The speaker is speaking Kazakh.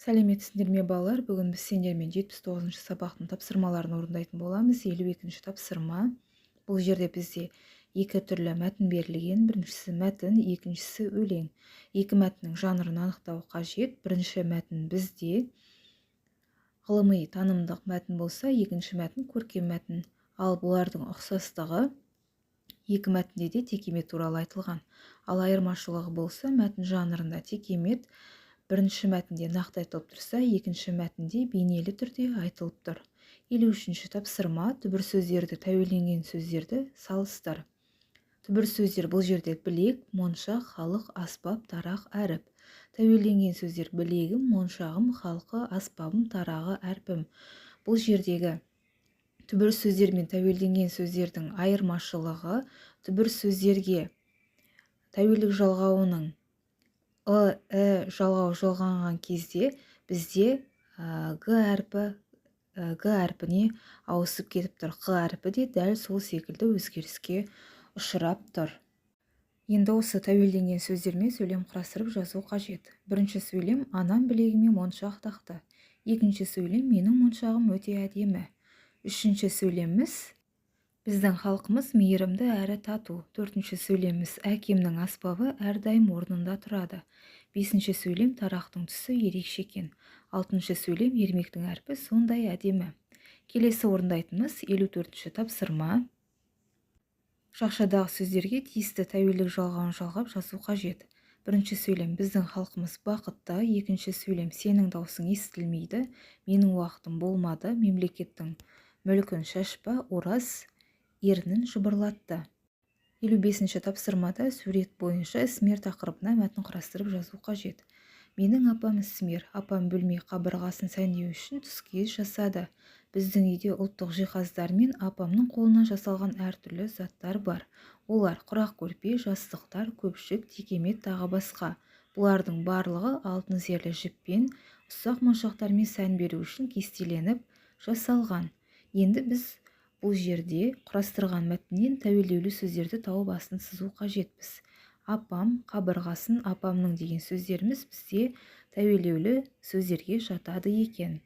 Сәлеметсіңдер ме балалар? Бүгін біз сендермен 79-шы сабақтың тапсырмаларын орындайтын боламыз. 52-ші тапсырма. Бұл жерде бізде екі түрлі мәтін берілген. Біріншісі мәтін, екіншісі өлең. Екі мәтіннің жанрын анықтау қажет. Бірінші мәтін бізде ғылыми танымдық мәтін болса, екінші мәтін көркем мәтін. Ал бұлардың ұқсастығы екі мәтінде де текемет туралы айтылған. Ал айырмашылығы болса, мәтін жанрында текемет бірінші мәтінде нақты айтылып тұрса, екінші мәтінде бейнелі түрде айтылып тұр. 53-ші тапсырма. Түбір сөздерді, тәуелденген сөздерді салыстыр. Түбір сөздер бұл жерде білек, моншақ, халық, аспап, тарақ, әріп. Тәуелденген сөздер білегім, моншағым, халқы, аспабым, тарағы, әрпім. Бұл жердегі түбір сөздер мен тәуелденген сөздердің айырмашылығы түбір сөздерге тәуелдік жалғауының жалғау жалғанған кезде бізде г әрпіне ауысып кетіп тұр. Қ әрпі де дәл сол секілді өзгеріске ұшырап тұр. Енді осы тәуелденген сөздермен сөйлем құрастырып жазу қажет. Бірінші сөйлем: анам білегіме моншақ тақты. Екінші сөйлем: менің моншағым өте әдемі. Үшінші сөйлеміміз: біздің халқымыз мейірімді әрі тату. Төртінші сөйлеміміз: әкемнің аспабы әрдайым орнында тұрады. Бесінші сөйлем: тарақтың түсі ерекше екен. Алтыншы сөйлем: ермектің әрпі сондай әдемі. Келесі орындайтынымыз 54-ші тапсырма. Жақшадағы сөздерге тиісті тәуелдік жалғауын жалғап жазу қажет. Бірінші сөйлем: біздің халқымыз бақытты. Екінші сөйлем: сенің даусың естілмейді. Менің уақытым болмады. Мемлекеттің мүлкін шашпа. Ораз ернін жыбырлатты. 55-ші тапсырмада сурет бойынша ісмер тақырыбына мәтін құрастырып жазу қажет. Менің апам ісмер. Апам бөлме қабырғасын сәндеу үшін түскиіз жасады. Біздің үйде ұлттық жиһаздар мен апамның қолынан жасалған әртүрлі заттар бар. Олар құрақ көрпе, жастықтар, көпшік, текемет тағы басқа. Бұлардың барлығы алтын зерлі жіппен, ұсақ моншақтармен сән беру үшін кестеленіп жасалған. Енді біз бұл жерде құрастырған мәтіннен тәуелдеулі сөздерді тауып астын сызу қажетпіз. Апам, қабырғасын, апамның деген сөздеріміз бізде тәуелдеулі сөздерге жатады екен.